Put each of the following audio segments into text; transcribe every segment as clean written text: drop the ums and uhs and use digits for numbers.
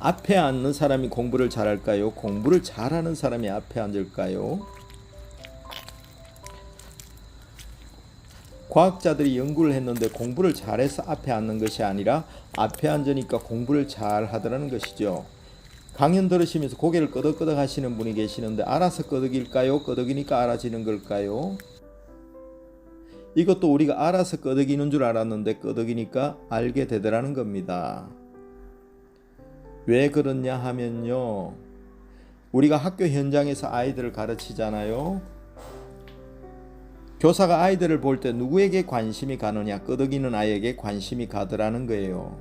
앞에 앉는 사람이 공부를 잘할까요? 공부를 잘하는 사람이 앞에 앉을까요? 과학자들이 연구를 했는데 공부를 잘해서 앞에 앉는 것이 아니라 앞에 앉으니까 공부를 잘 하더라는 것이죠. 강연 들으시면서 고개를 끄덕끄덕 하시는 분이 계시는데 알아서 끄덕일까요? 끄덕이니까 알아지는 걸까요? 이것도 우리가 알아서 끄덕이는 줄 알았는데 끄덕이니까 알게 되더라는 겁니다. 왜 그러냐 하면요, 우리가 학교 현장에서 아이들을 가르치잖아요. 교사가 아이들을 볼 때 누구에게 관심이 가느냐, 끄덕이는 아이에게 관심이 가더라는 거예요.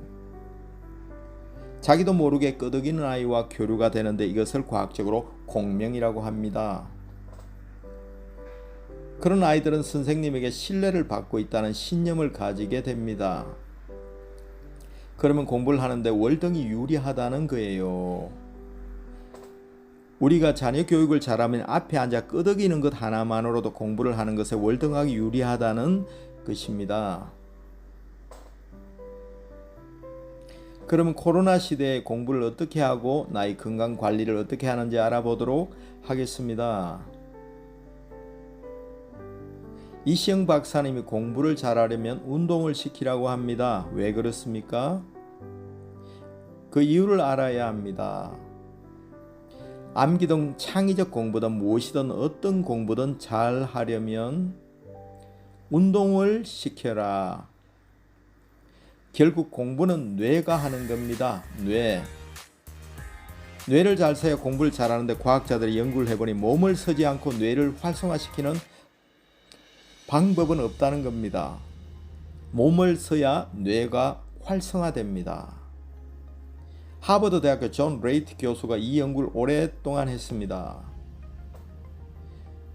자기도 모르게 끄덕이는 아이와 교류가 되는데 이것을 과학적으로 공명이라고 합니다. 그런 아이들은 선생님에게 신뢰를 받고 있다는 신념을 가지게 됩니다. 그러면 공부를 하는데 월등히 유리하다는 거예요. 우리가 자녀 교육을 잘하면 앞에 앉아 끄덕이는 것 하나만으로도 공부를 하는 것에 월등하게 유리하다는 것입니다. 그러면 코로나 시대에 공부를 어떻게 하고 나의 건강 관리를 어떻게 하는지 알아보도록 하겠습니다. 이시영 박사님이 공부를 잘하려면 운동을 시키라고 합니다. 왜 그렇습니까? 그 이유를 알아야 합니다. 암기든 창의적 공부든 무엇이든 어떤 공부든 잘 하려면 운동을 시켜라. 결국 공부는 뇌가 하는 겁니다. 뇌를 잘 써야 공부를 잘하는데 과학자들이 연구를 해보니 몸을 쓰지 않고 뇌를 활성화시키는 방법은 없다는 겁니다. 몸을 써야 뇌가 활성화됩니다. 하버드 대학교 존 레이트 교수가 이 연구를 오랫동안 했습니다.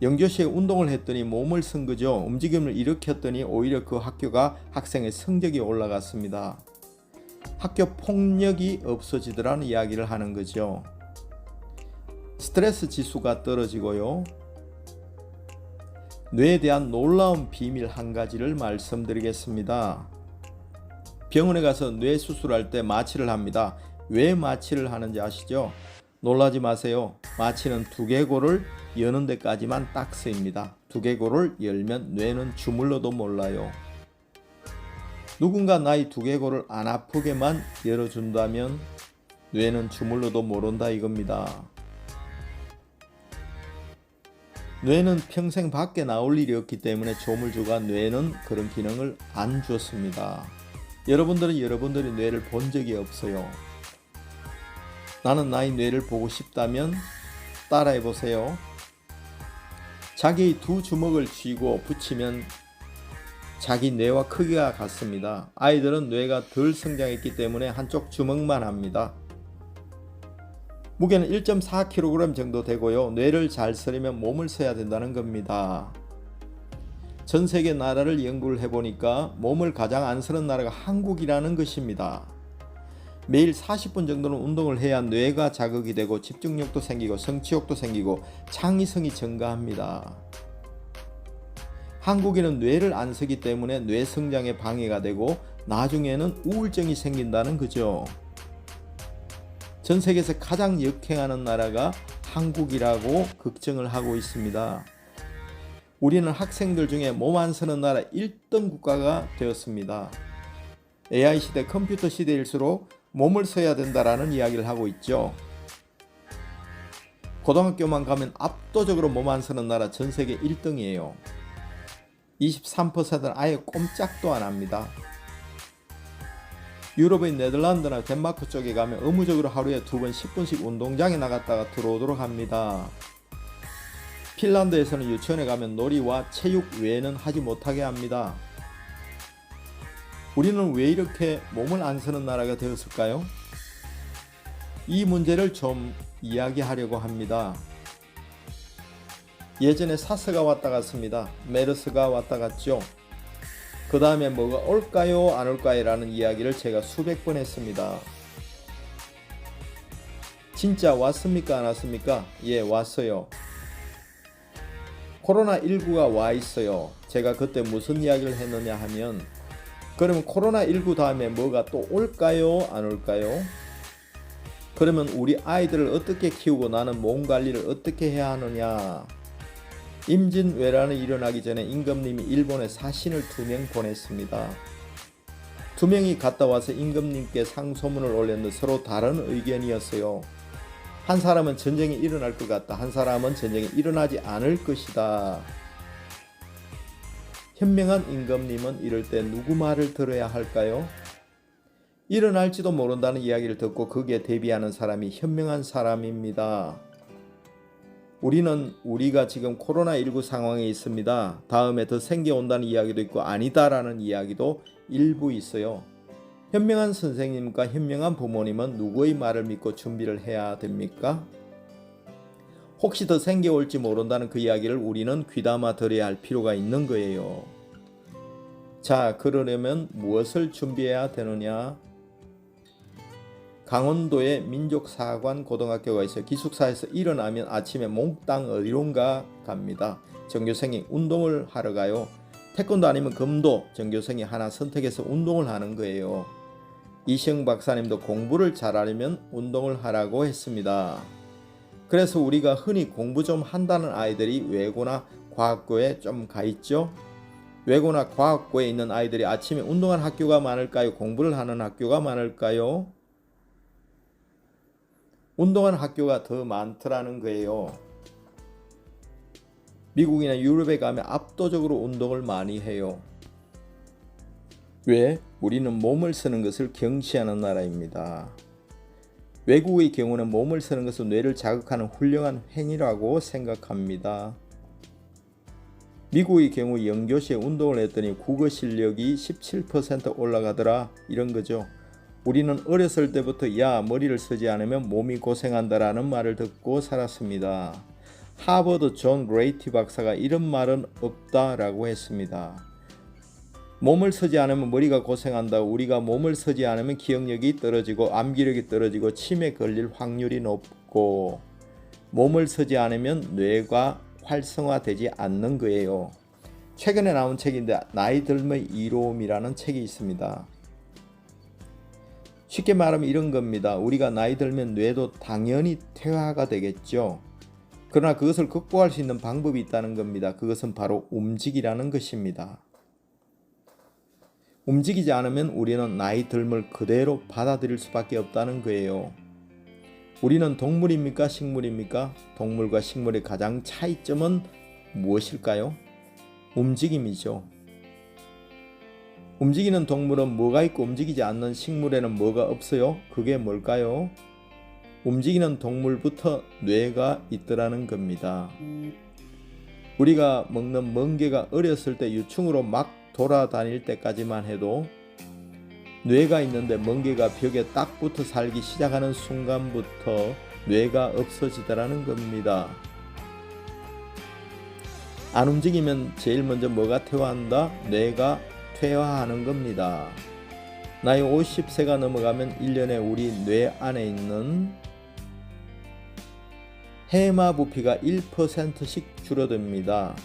영조시에 운동을 했더니 몸을 쓴 거죠. 움직임을 일으켰더니 오히려 그 학교가 학생의 성적이 올라갔습니다. 학교 폭력이 없어지더라는 이야기를 하는 거죠. 스트레스 지수가 떨어지고요. 뇌에 대한 놀라운 비밀 한 가지를 말씀드리겠습니다. 병원에 가서 뇌 수술할 때 마취를 합니다. 왜 마취를 하는지 아시죠? 놀라지 마세요. 마취는 두개골을 여는 데까지만 딱 쓰입니다. 두개골을 열면 뇌는 주물러도 몰라요. 누군가 나의 두개골을 안 아프게만 열어준다면 뇌는 주물러도 모른다 이겁니다. 뇌는 평생 밖에 나올 일이 없기 때문에 조물주가 뇌는 그런 기능을 안 줬습니다. 여러분들은 여러분들의 뇌를 본 적이 없어요. 나는 나의 뇌를 보고 싶다면 따라해 보세요. 자기의 두 주먹을 쥐고 붙이면 자기 뇌와 크기가 같습니다. 아이들은 뇌가 덜 성장했기 때문에 한쪽 주먹만 합니다. 무게는 1.4kg 정도 되고요. 뇌를 잘 쓰려면 몸을 써야 된다는 겁니다. 전 세계 나라를 연구를 해보니까 몸을 가장 안 쓰는 나라가 한국이라는 것입니다. 매일 40분 정도는 운동을 해야 뇌가 자극이 되고 집중력도 생기고 성취욕도 생기고 창의성이 증가합니다. 한국인은 뇌를 안 쓰기 때문에 뇌 성장에 방해가 되고 나중에는 우울증이 생긴다는 거죠. 전 세계에서 가장 역행하는 나라가 한국이라고 걱정을 하고 있습니다. 우리는 학생들 중에 몸 안 쓰는 나라 1등 국가가 되었습니다. AI 시대, 컴퓨터 시대일수록 몸을 써야 된다라는 이야기를 하고 있죠. 고등학교만 가면 압도적으로 몸 안 쓰는 나라 전 세계 1등이에요. 23%는 아예 꼼짝도 안 합니다. 유럽의 네덜란드나 덴마크 쪽에 가면 의무적으로 하루에 2번 10분씩 운동장에 나갔다가 들어오도록 합니다. 핀란드에서는 유치원에 가면 놀이와 체육 외에는 하지 못하게 합니다. 우리는 왜 이렇게 몸을 안 쓰는 나라가 되었을까요? 이 문제를 좀 이야기하려고 합니다. 예전에 사스가 왔다 갔습니다. 메르스가 왔다 갔죠. 그 다음에 뭐가 올까요 안 올까요 라는 이야기를 제가 수백 번 했습니다. 진짜 왔습니까 안 왔습니까? 예, 왔어요. 코로나19가 와 있어요. 제가 그때 무슨 이야기를 했느냐 하면, 그러면 코로나19 다음에 뭐가 또 올까요 안 올까요? 그러면 우리 아이들을 어떻게 키우고 나는 몸 관리를 어떻게 해야 하느냐? 임진왜란이 일어나기 전에 임금님이 일본에 사신을 2명 보냈습니다. 2명이 갔다 와서 임금님께 상소문을 올렸는데 서로 다른 의견이었어요. 한 사람은 전쟁이 일어날 것 같다. 한 사람은 전쟁이 일어나지 않을 것이다. 현명한 임금님은 이럴 때 누구 말을 들어야 할까요? 일어날지도 모른다는 이야기를 듣고 거기에 대비하는 사람이 현명한 사람입니다. 우리가 지금 코로나19 상황에 있습니다. 다음에 더 생겨온다는 이야기도 있고 아니다라는 이야기도 일부 있어요. 현명한 선생님과 현명한 부모님은 누구의 말을 믿고 준비를 해야 됩니까? 혹시 더 생겨올지 모른다는 그 이야기를 우리는 귀담아 들어야 할 필요가 있는 거예요. 자, 그러려면 무엇을 준비해야 되느냐? 강원도에 민족사관 고등학교가 있어요. 기숙사에서 일어나면 아침에 몽땅 어디론가 갑니다. 전교생이 운동을 하러 가요. 태권도 아니면 금도 전교생이 하나 선택해서 운동을 하는 거예요. 이시영 박사님도 공부를 잘하려면 운동을 하라고 했습니다. 그래서 우리가 흔히 공부 좀 한다는 아이들이 외고나 과학고에 좀 가 있죠. 외고나 과학고에 있는 아이들이 아침에 운동하는 학교가 많을까요? 공부를 하는 학교가 많을까요? 운동하는 학교가 더 많더라는 거예요. 미국이나 유럽에 가면 압도적으로 운동을 많이 해요. 왜? 우리는 몸을 쓰는 것을 경시하는 나라입니다. 외국의 경우는 몸을 쓰는 것은 뇌를 자극하는 훌륭한 행위라고 생각합니다. 미국의 경우 영조시에 운동을 했더니 국어 실력이 17% 올라가더라, 이런 거죠. 우리는 어렸을 때부터 야, 머리를 쓰지 않으면 몸이 고생한다라는 말을 듣고 살았습니다. 하버드 존 그레이티 박사가 이런 말은 없다라고 했습니다. 몸을 쓰지 않으면 머리가 고생한다고. 우리가 몸을 쓰지 않으면 기억력이 떨어지고 암기력이 떨어지고 치매 걸릴 확률이 높고 몸을 쓰지 않으면 뇌가 활성화되지 않는 거예요. 최근에 나온 책인데 나이 들면 이로움이라는 책이 있습니다. 쉽게 말하면 이런 겁니다. 우리가 나이 들면 뇌도 당연히 퇴화가 되겠죠. 그러나 그것을 극복할 수 있는 방법이 있다는 겁니다. 그것은 바로 움직이라는 것입니다. 움직이지 않으면 우리는 나이 들음을 그대로 받아들일 수밖에 없다는 거예요. 우리는 동물입니까? 식물입니까? 동물과 식물의 가장 차이점은 무엇일까요? 움직임이죠. 움직이는 동물은 뭐가 있고 움직이지 않는 식물에는 뭐가 없어요? 그게 뭘까요? 움직이는 동물부터 뇌가 있더라는 겁니다. 우리가 먹는 멍게가 어렸을 때 유충으로 막 돌아다닐 때까지만 해도 뇌가 있는데 멍게가 벽에 딱 붙어 살기 시작하는 순간부터 뇌가 없어지더라는 겁니다. 안 움직이면 제일 먼저 뭐가 퇴화한다? 뇌가 퇴화하는 겁니다. 나이 50세가 넘어가면 1년에 우리 뇌 안에 있는 해마 부피가 1%씩 줄어듭니다.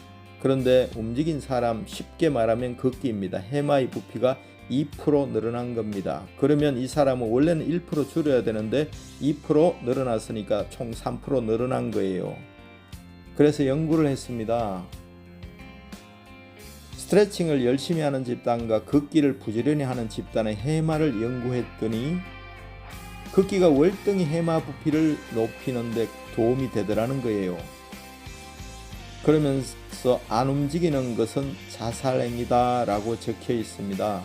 그런데 움직인 사람, 쉽게 말하면 걷기입니다. 해마의 부피가 2% 늘어난 겁니다. 그러면 이 사람은 원래는 1% 줄여야 되는데 2% 늘어났으니까 총 3% 늘어난 거예요. 그래서 연구를 했습니다. 스트레칭을 열심히 하는 집단과 걷기를 부지런히 하는 집단의 해마를 연구했더니 걷기가 월등히 해마 부피를 높이는 데 도움이 되더라는 거예요. 그러면서 안 움직이는 것은 자살행위다 라고 적혀 있습니다.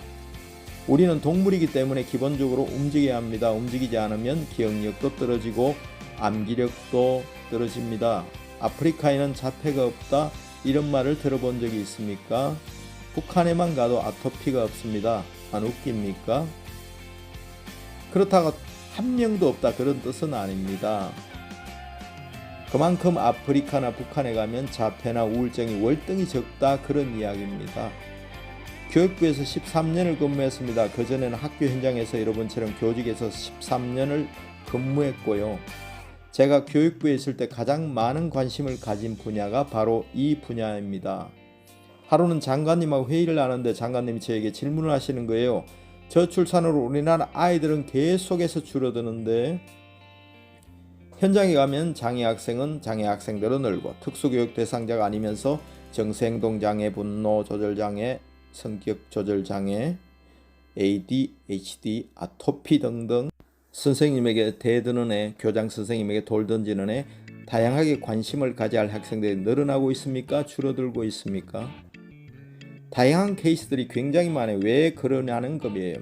우리는 동물이기 때문에 기본적으로 움직여야 합니다. 움직이지 않으면 기억력도 떨어지고 암기력도 떨어집니다. 아프리카에는 자폐가 없다, 이런 말을 들어본 적이 있습니까? 북한에만 가도 아토피가 없습니다. 안 웃깁니까? 그렇다고 한 명도 없다, 그런 뜻은 아닙니다. 그만큼 아프리카나 북한에 가면 자폐나 우울증이 월등히 적다, 그런 이야기입니다. 교육부에서 13년을 근무했습니다. 그전에는 학교 현장에서 여러분처럼 교직에서 13년을 근무했고요. 제가 교육부에 있을 때 가장 많은 관심을 가진 분야가 바로 이 분야입니다. 하루는 장관님하고 회의를 하는데 장관님이 저에게 질문을 하시는 거예요. 저출산으로 우리나라 아이들은 계속해서 줄어드는데 현장에 가면 장애 학생은 장애 학생대로 늘고 특수교육 대상자가 아니면서 정서행동장애, 분노조절장애, 성격조절장애, ADHD, 아토피 등등 선생님에게 대드는 애, 교장 선생님에게 돌 던지는 애, 다양하게 관심을 가져야 할 학생들이 늘어나고 있습니까? 줄어들고 있습니까? 다양한 케이스들이 굉장히 많아요. 왜 그러냐는 겁이에요.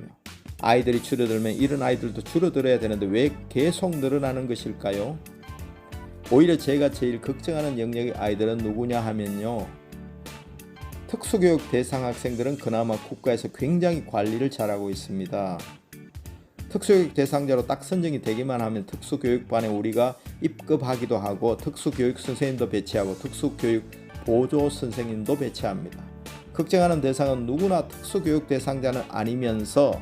아이들이 줄어들면 이런 아이들도 줄어들어야 되는데 왜 계속 늘어나는 것일까요? 오히려 제가 제일 걱정하는 영역의 아이들은 누구냐 하면요, 특수교육 대상 학생들은 그나마 국가에서 굉장히 관리를 잘하고 있습니다. 특수교육 대상자로 딱 선정이 되기만 하면 특수교육반에 우리가 입급하기도 하고 특수교육 선생님도 배치하고 특수교육 보조 선생님도 배치합니다. 걱정하는 대상은 누구나 특수교육 대상자는 아니면서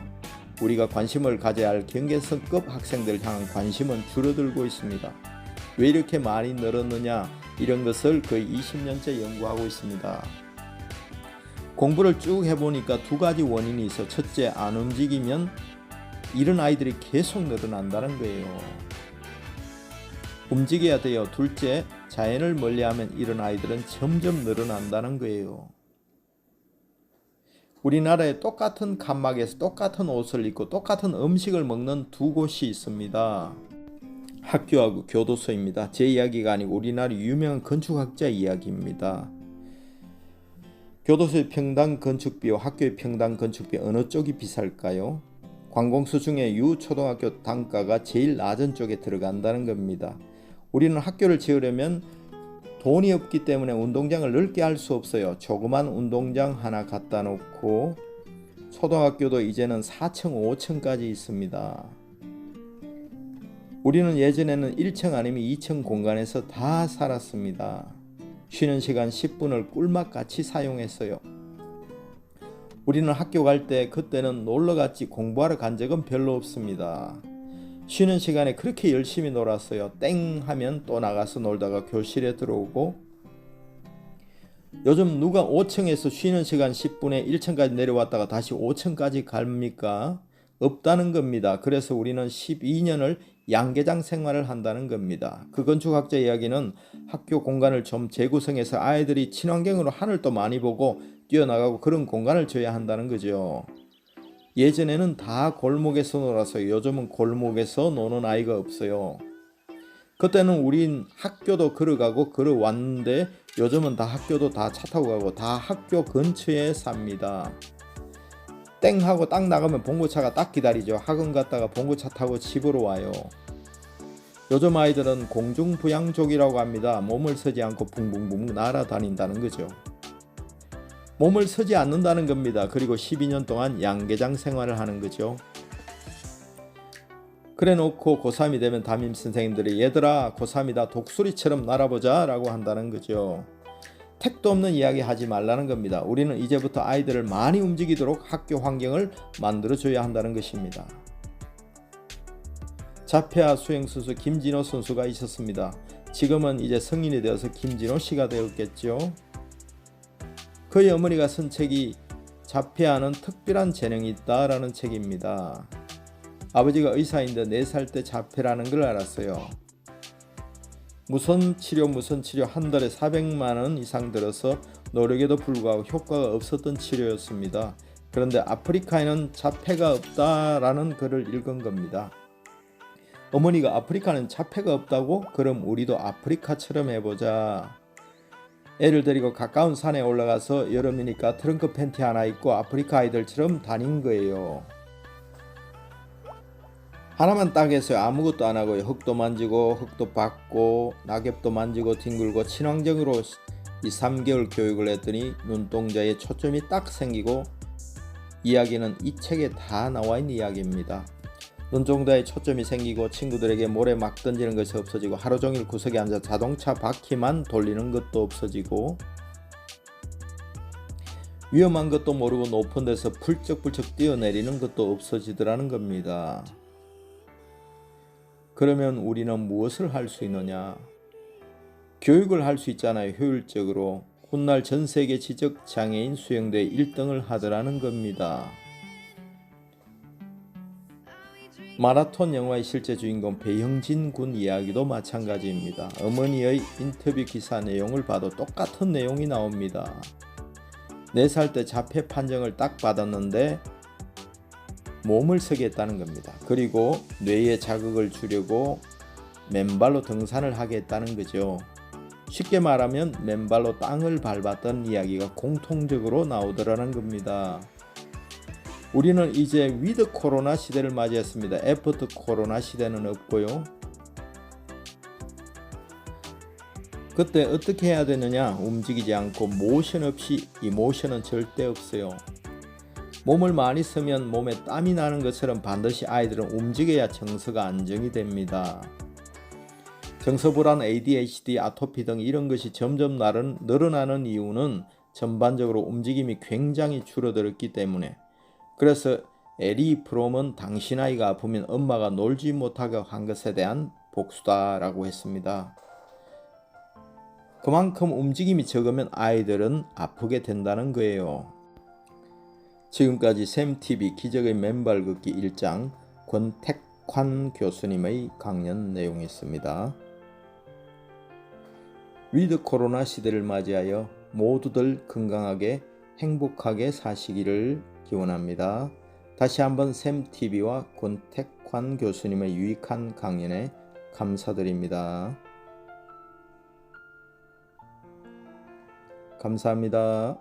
우리가 관심을 가져야 할 경계선급 학생들을 향한 관심은 줄어들고 있습니다. 왜 이렇게 많이 늘었느냐, 이런 것을 거의 20년째 연구하고 있습니다. 공부를 쭉 해보니까 두 가지 원인이 있어. 첫째, 안 움직이면 이런 아이들이 계속 늘어난다는 거예요. 움직여야 돼요. 둘째, 자연을 멀리하면 이런 아이들은 점점 늘어난다는 거예요. 우리나라에 똑같은 칸막에서 똑같은 옷을 입고 똑같은 음식을 먹는 두 곳이 있습니다. 학교하고 교도소입니다. 제 이야기가 아니고 우리나라 유명한 건축학자 이야기입니다. 교도소의 평당 건축비와 학교의 평당 건축비 어느 쪽이 비쌀까요? 관공서 중에 유초등학교 단가가 제일 낮은 쪽에 들어간다는 겁니다. 우리는 학교를 지으려면 돈이 없기 때문에 운동장을 넓게 할 수 없어요. 조그만 운동장 하나 갖다 놓고 초등학교도 이제는 4층, 5층까지 있습니다. 우리는 예전에는 1층 아니면 2층 공간에서 다 살았습니다. 쉬는 시간 10분을 꿀맛같이 사용했어요. 우리는 학교 갈 때 그때는 놀러갔지 공부하러 간 적은 별로 없습니다. 쉬는 시간에 그렇게 열심히 놀았어요. 땡 하면 또 나가서 놀다가 교실에 들어오고, 요즘 누가 5층에서 쉬는 시간 10분에 1층까지 내려왔다가 다시 5층까지 갑니까? 없다는 겁니다. 그래서 우리는 12년을 양계장 생활을 한다는 겁니다. 그 건축학자 이야기는 학교 공간을 좀 재구성해서 아이들이 친환경으로 하늘도 많이 보고 뛰어나가고 그런 공간을 줘야 한다는 거죠. 예전에는 다 골목에서 놀았어요. 요즘은 골목에서 노는 아이가 없어요. 그때는 우린 학교도 걸어가고 걸어왔는데 요즘은 다 학교도 다 차 타고 가고 다 학교 근처에 삽니다. 땡 하고 딱 나가면 봉고차가 딱 기다리죠. 학원 갔다가 봉고차 타고 집으로 와요. 요즘 아이들은 공중부양족이라고 합니다. 몸을 서지 않고 붕붕붕 날아다닌다는 거죠. 몸을 서지 않는다는 겁니다. 그리고 12년 동안 양계장 생활을 하는 거죠. 그래 놓고 고3이 되면 담임 선생님들이 얘들아 고3이다 독수리처럼 날아보자 라고 한다는 거죠. 택도 없는 이야기 하지 말라는 겁니다. 우리는 이제부터 아이들을 많이 움직이도록 학교 환경을 만들어줘야 한다는 것입니다. 자폐아 수영선수 김진호 선수가 있었습니다. 지금은 이제 성인이 되어서 김진호 씨가 되었겠죠. 그의 어머니가 쓴 책이 자폐아는 특별한 재능이 있다라는 책입니다. 아버지가 의사인데 4살 때 자폐라는 걸 알았어요. 무선 치료 한 달에 400만 원 이상 들어서 노력에도 불구하고 효과가 없었던 치료였습니다. 그런데 아프리카에는 자폐가 없다라는 글을 읽은 겁니다. 어머니가 아프리카는 자폐가 없다고? 그럼 우리도 아프리카처럼 해보자. 애를 데리고 가까운 산에 올라가서 여름이니까 트렁크 팬티 하나 입고 아프리카 아이들처럼 다닌 거예요. 하나만 딱 했어요. 아무것도 안 하고요. 흙도 만지고 흙도 밟고 낙엽도 만지고 뒹굴고 친환경으로 이 3개월 교육을 했더니 눈동자에 초점이 딱 생기고, 이야기는 이 책에 다 나와 있는 이야기입니다. 눈동자에 초점이 생기고 친구들에게 모래 막 던지는 것이 없어지고 하루 종일 구석에 앉아 자동차 바퀴만 돌리는 것도 없어지고 위험한 것도 모르고 높은 데서 불쩍불쩍 뛰어내리는 것도 없어지더라는 겁니다. 그러면 우리는 무엇을 할 수 있느냐? 교육을 할 수 있잖아요. 효율적으로. 훗날 전세계 지적장애인 수영대 1등을 하더라는 겁니다. 마라톤 영화의 실제 주인공 배형진 군 이야기도 마찬가지입니다. 어머니의 인터뷰 기사 내용을 봐도 똑같은 내용이 나옵니다. 4살 때 자폐 판정을 딱 받았는데 몸을 쓰게 했다는 겁니다. 그리고 뇌에 자극을 주려고 맨발로 등산을 하게 했다는 거죠. 쉽게 말하면 맨발로 땅을 밟았던 이야기가 공통적으로 나오더라는 겁니다. 우리는 이제 위드 코로나 시대를 맞이했습니다. 애프터 코로나 시대는 없고요. 그때 어떻게 해야 되느냐? 움직이지 않고 모션 없이 이모션은 절대 없어요. 몸을 많이 쓰면 몸에 땀이 나는 것처럼 반드시 아이들은 움직여야 정서가 안정이 됩니다. 정서불안, ADHD, 아토피 등 이런 것이 점점 늘어나는 이유는 전반적으로 움직임이 굉장히 줄어들었기 때문에. 그래서 에리 프롬은 당신 아이가 아프면 엄마가 놀지 못하게 한 것에 대한 복수다라고 했습니다. 그만큼 움직임이 적으면 아이들은 아프게 된다는 거예요. 지금까지 샘TV 기적의 맨발 걷기 1장 권택환 교수님의 강연 내용이었습니다. 위드 코로나 시대를 맞이하여 모두들 건강하게 행복하게 사시기를 기원합니다. 다시 한번 샘TV와 권택환 교수님의 유익한 강연에 감사드립니다. 감사합니다.